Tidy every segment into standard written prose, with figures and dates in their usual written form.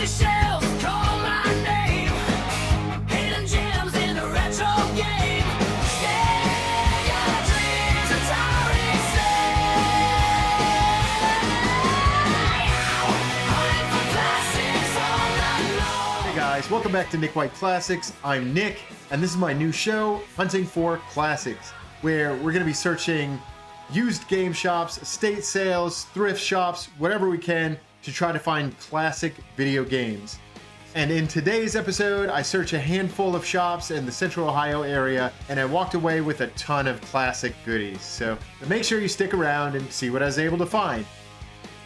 Dusty shells call my name. Hidden gems in a retro game. Yeah, your dreams are towering Hunting for classics all night long. Hey guys, welcome back to Nick White Classics. I'm Nick, and this is my new show, Hunting for Classics, where we're going to be searching used game shops, estate sales, thrift shops, whatever we can to try to find classic video games. And in today's episode, I searched a handful of shops in the Central Ohio area, and I walked away with a ton of classic goodies. So make sure you stick around and see what I was able to find.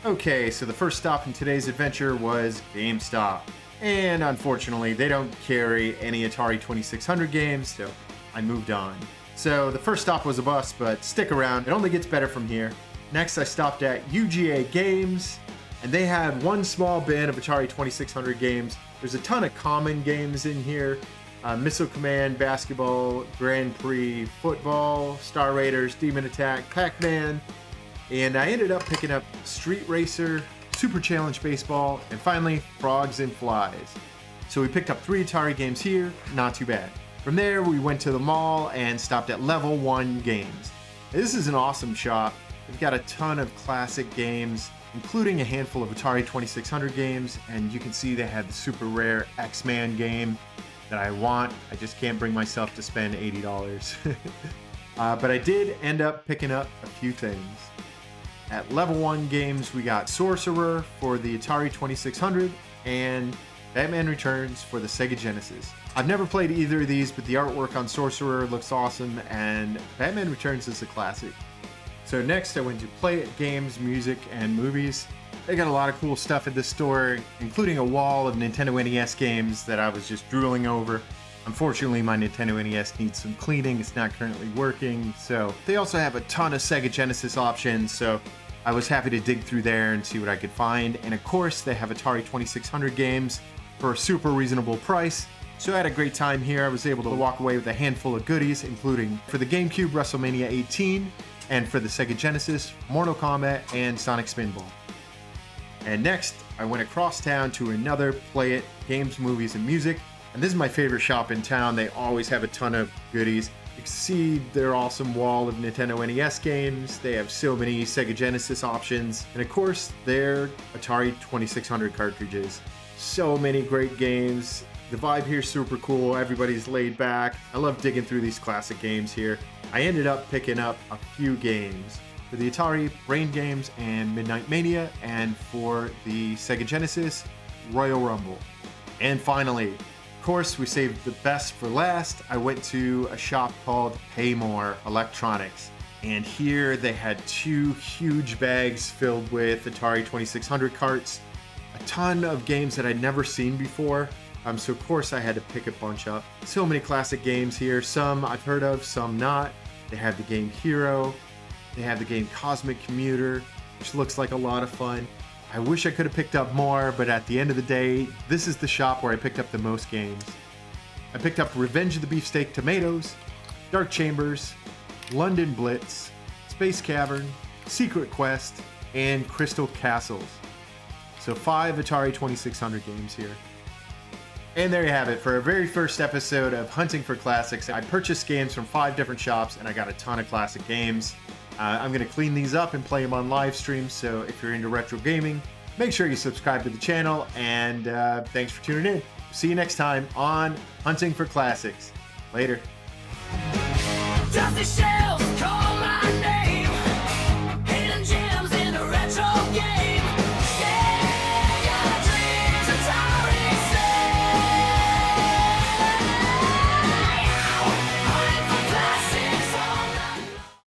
Okay, so the first stop in today's adventure was GameStop. And unfortunately, they don't carry any Atari 2600 games, so I moved on. So the first stop was a bust, but stick around, it only gets better from here. Next, I stopped at UGA Games, and they had one small bin of Atari 2600 games. There's a ton of common games in here. Missile Command, Basketball, Grand Prix, Football, Star Raiders, Demon Attack, Pac-Man, and I ended up picking up Street Racer, Super Challenge Baseball, and finally, Frogs and Flies. So we picked up 3 Atari games here, not too bad. From there, we went to the mall and stopped at Level 1 Games. This is an awesome shop. They've got a ton of classic games, including a handful of Atari 2600 games, and you can see they had the super rare X-Man game that I want. I just can't bring myself to spend $80. But I did end up picking up a few things. At Level 1 Games, we got Sorcerer for the Atari 2600 and Batman Returns for the Sega Genesis. I've never played either of these, but the artwork on Sorcerer looks awesome, and Batman Returns is a classic. So next, I went to Play It Games, Music, and Movies. They got a lot of cool stuff at this store, including a wall of Nintendo NES games that I was just drooling over. Unfortunately, my Nintendo NES needs some cleaning. It's not currently working. So they also have a ton of Sega Genesis options, so I was happy to dig through there and see what I could find. And of course, they have Atari 2600 games for a super reasonable price. So I had a great time here. I was able to walk away with a handful of goodies, including for the GameCube, WrestleMania 18, and for the Sega Genesis, Mortal Kombat and Sonic Spinball. And next, I went across town to another Play It Games, Movies, and Music. And this is my favorite shop in town. They always have a ton of goodies. You can see their awesome wall of Nintendo NES games. They have so many Sega Genesis options. And of course, their Atari 2600 cartridges. So many great games. The vibe here is super cool. Everybody's laid back. I love digging through these classic games here. I ended up picking up a few games. For the Atari, Brain Games and Midnight Mania, and for the Sega Genesis, Royal Rumble. And finally, of course, we saved the best for last. I went to a shop called Paymore Electronics. And here they had 2 huge bags filled with Atari 2600 carts. A ton of games that I'd never seen before. So of course I had to pick a bunch up. So many classic games here. Some I've heard of, some not. They have the game Hero. They have the game Cosmic Commuter, which looks like a lot of fun. I wish I could have picked up more, but at the end of the day, this is the shop where I picked up the most games. I picked up Revenge of the Beefsteak Tomatoes, Dark Chambers, London Blitz, Space Cavern, Secret Quest, and Crystal Castles. So 5 Atari 2600 games here. And there you have it. For our very first episode of Hunting for Classics, I purchased games from 5 different shops, and I got a ton of classic games. I'm going to clean these up and play them on live stream, so if you're into retro gaming, make sure you subscribe to the channel, and thanks for tuning in. See you next time on Hunting for Classics. Later. Dusty shells call my name.